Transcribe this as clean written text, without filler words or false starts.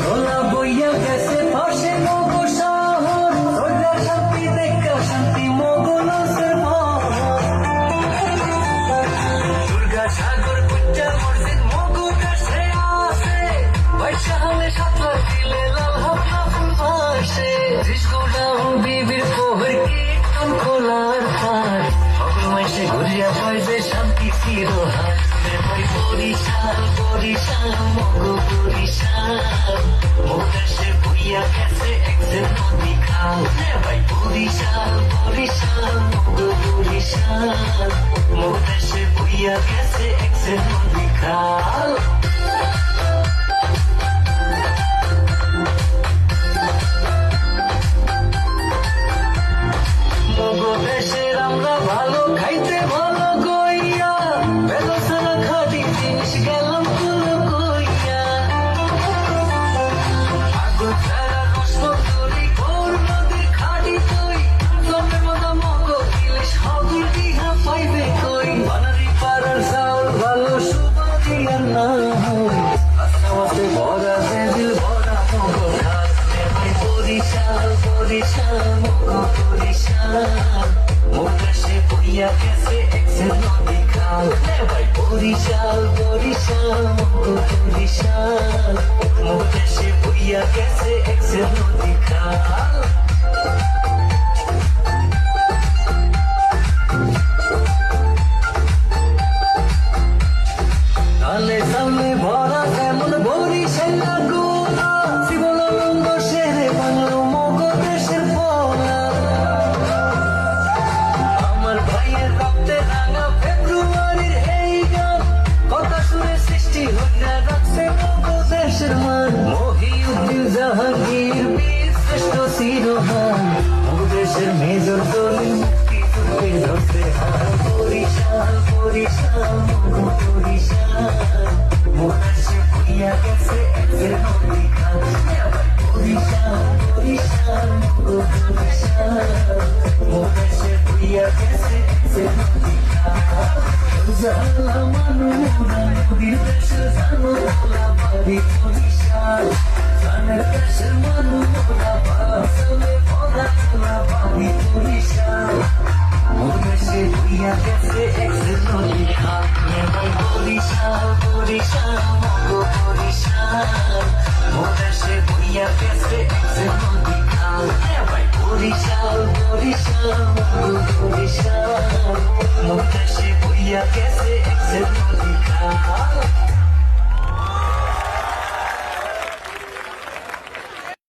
খোলা বইয়া গেছে পাশে মগো শহর রোজা শান্তি দেখা শান্তি মগো নসের দুর্গা সাগর কুচ্চা মসজিদ মগো কাছে আছে পয়সা হলে সাতবার দিলে লাল হাফলা ফুল ভাসে ডিস্কোডাউন বিবির পোহর কীর্তন খোলার পার সকল মাসে ঘুরিয়া পায় যে শান্তি চিরহার বরিশাল বরিশাল মগো বরিশাল মোদেশে বইয়া গেছে একজন নদী খাল ভাই বরিশাল বরিশাল মগো বরিশাল মোদেশে বইয়া গেছে একজন নদী খাল মগো দেশের আমরা ভালো খাইতে ভালো গইয়া বেদসানা খাটি জিনিস গেলাম কুলো কইয়া আগুন ছাড়া কষ্ট করি কোন নদীর খাটি কই জমে মজা মগো ইলিশ হাগুর দিহা পাইবে কই বানারি পাড়ার চাউল ভালো সুবাদি আর না হই আস্তে আস্তে ভরা দিল ভরা মগো খাল বরিশাল বরিশাল মগো বরিশাল মোদেশে বইয়া গেছে একজন নদী খাল ভাই বরিশাল বরিশাল মগো বরিশাল মোদেশে বইয়া গেছে একজন নদী খাল তালে সামনে ভরা কেমন বরিশাল গুনা শিবনানন্দ শেরে বাংলো মগো দেশের পোলা আমার ভাইয়ের রক্তে রাঙা ফেব্রুয়ারির এই গান কথা শুনে সৃষ্টি হইয়া রাখছে মগো দেশের মান মহিউদ্দিন জাহাঙ্গীর বীর শ্রেষ্ঠ শিরোহান মগো দেশের মেজর দলিল মুক্তিযুদ্ধে ধরছে হার বরিশাল বরিশাল মগো বরিশাল মোদেশে বইয়া গেছে একজন নদী খাল বরিশাল বরিশাল মগো বরিশাল মোদেশে বইয়া গেছে একজন নদী খাল জালা মানু নদীর দেশে জানো তোলা বাড়ি বরিশাল জানের দেশের মানু তোলা বাসলে ভরা তোলা বাড়ি বরিশাল মোদেশে বইয়া গেছে একজন নদী খাল বরিশাল বরিশাল মগো বরিশাল মোদেশে বইয়া গেছে একজন নদী খাল ভাই বরিশাল বরিশাল মগো বরিশাল মোদেশে বইয়া গেছে একজন নদী খাল